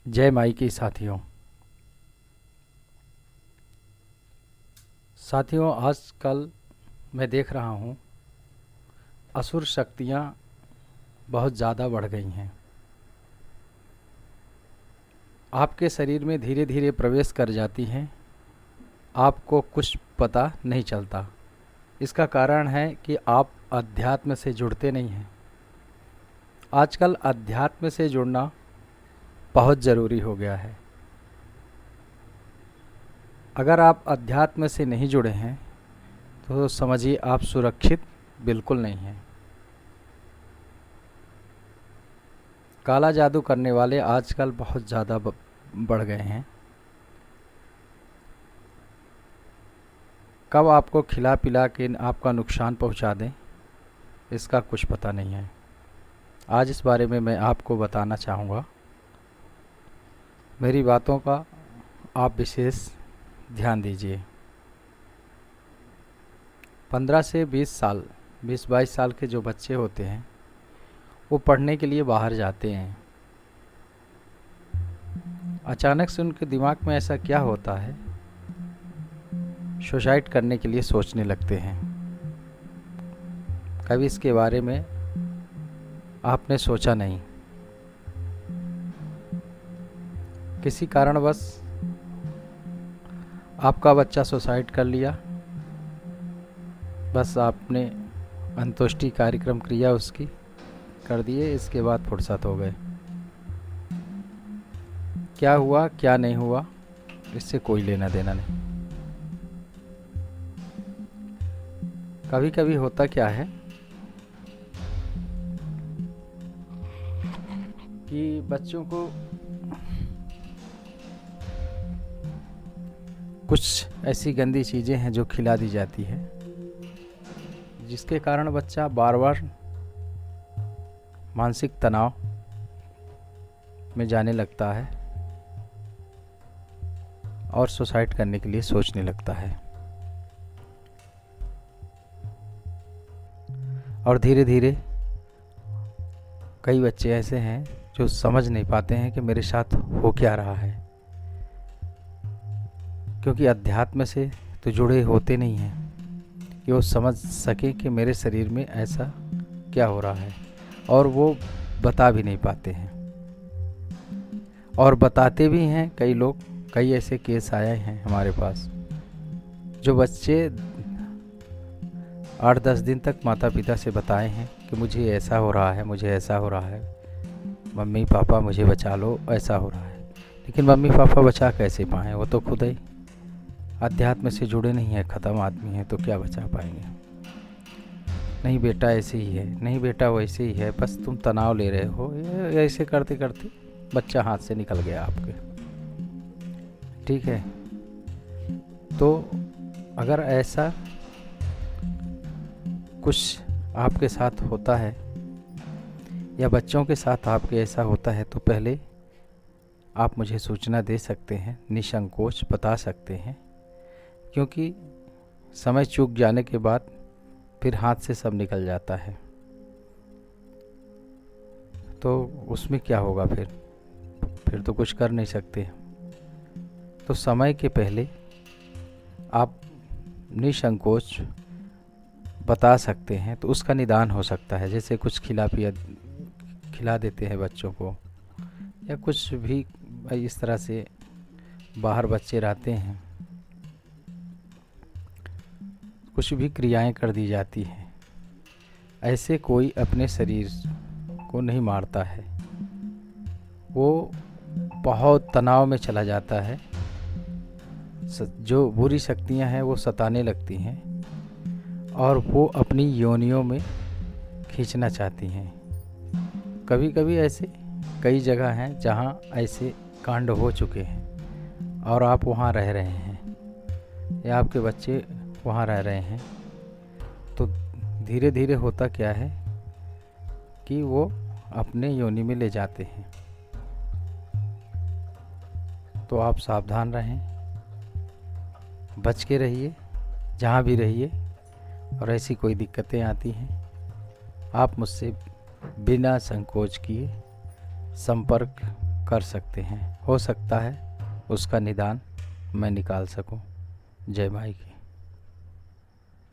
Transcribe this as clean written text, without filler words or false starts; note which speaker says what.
Speaker 1: जय माई की साथियों। आजकल मैं देख रहा हूँ असुर शक्तियाँ बहुत ज़्यादा बढ़ गई हैं। आपके शरीर में धीरे धीरे प्रवेश कर जाती हैं, आपको कुछ पता नहीं चलता। इसका कारण है कि आप अध्यात्म से जुड़ते नहीं हैं। आजकल अध्यात्म से जुड़ना बहुत ज़रूरी हो गया है। अगर आप अध्यात्म से नहीं जुड़े हैं तो समझिए आप सुरक्षित बिल्कुल नहीं हैं। काला जादू करने वाले आजकल बहुत ज़्यादा बढ़ गए हैं। कब आपको खिला पिला के आपका नुकसान पहुंचा दें, इसका कुछ पता नहीं है। आज इस बारे में मैं आपको बताना चाहूँगा। मेरी बातों का आप विशेष ध्यान दीजिए। 15 से 20-22 साल के जो बच्चे होते हैं वो पढ़ने के लिए बाहर जाते हैं। अचानक से उनके दिमाग में ऐसा क्या होता है, सुसाइड करने के लिए सोचने लगते हैं। कभी इसके बारे में आपने सोचा नहीं? किसी कारणवश आपका बच्चा सुसाइड कर लिया, बस आपने अंत्येष्टि कार्यक्रम क्रिया उसकी कर दिए, इसके बाद फुर्सत हो गए। क्या हुआ क्या नहीं हुआ इससे कोई लेना देना नहीं। कभी कभी होता क्या है कि बच्चों को कुछ ऐसी गंदी चीज़ें हैं जो खिला दी जाती है, जिसके कारण बच्चा बार बार मानसिक तनाव में जाने लगता है और सुसाइड करने के लिए सोचने लगता है। और धीरे धीरे कई बच्चे ऐसे हैं जो समझ नहीं पाते हैं कि मेरे साथ हो क्या रहा है, क्योंकि अध्यात्म से तो जुड़े होते नहीं हैं कि वो समझ सके कि मेरे शरीर में ऐसा क्या हो रहा है, और वो बता भी नहीं पाते हैं। और बताते भी हैं कई लोग। कई ऐसे केस आए हैं हमारे पास जो बच्चे 8-10 दिन तक माता पिता से बताए हैं कि मुझे ऐसा हो रहा है, मुझे ऐसा हो रहा है, मम्मी पापा मुझे बचा लो, ऐसा हो रहा है। लेकिन मम्मी पापा बचा कैसे पाएँ? वो तो खुद ही अध्यात्म से जुड़े नहीं है, ख़त्म आदमी है, तो क्या बचा पाएंगे? नहीं बेटा ऐसे ही है, नहीं बेटा वैसे ही है, बस तुम तनाव ले रहे हो। ऐसे करते करते बच्चा हाथ से निकल गया आपके। ठीक है, तो अगर ऐसा कुछ आपके साथ होता है या बच्चों के साथ आपके ऐसा होता है, तो पहले आप मुझे सूचना दे सकते हैं, निसंकोच बता सकते हैं, क्योंकि समय चूक जाने के बाद फिर हाथ से सब निकल जाता है, तो उसमें क्या होगा? फिर तो कुछ कर नहीं सकते। तो समय के पहले आप निसंकोच बता सकते हैं तो उसका निदान हो सकता है। जैसे कुछ खिला देते हैं बच्चों को, या कुछ भी इस तरह से बाहर बच्चे रहते हैं, कुछ भी क्रियाएं कर दी जाती हैं। ऐसे कोई अपने शरीर को नहीं मारता है, वो बहुत तनाव में चला जाता है। जो बुरी शक्तियां हैं वो सताने लगती हैं और वो अपनी योनियों में खींचना चाहती हैं। कभी कभी ऐसे कई जगह हैं जहां ऐसे कांड हो चुके हैं और आप वहां रह रहे हैं या आपके बच्चे वहाँ रह रहे हैं, तो धीरे धीरे होता क्या है कि वो अपने योनि में ले जाते हैं। तो आप सावधान रहें, बच के रहिए जहाँ भी रहिए। और ऐसी कोई दिक्कतें आती हैं, आप मुझसे बिना संकोच किए संपर्क कर सकते हैं। हो सकता है उसका निदान मैं निकाल सकूं। जय माई की।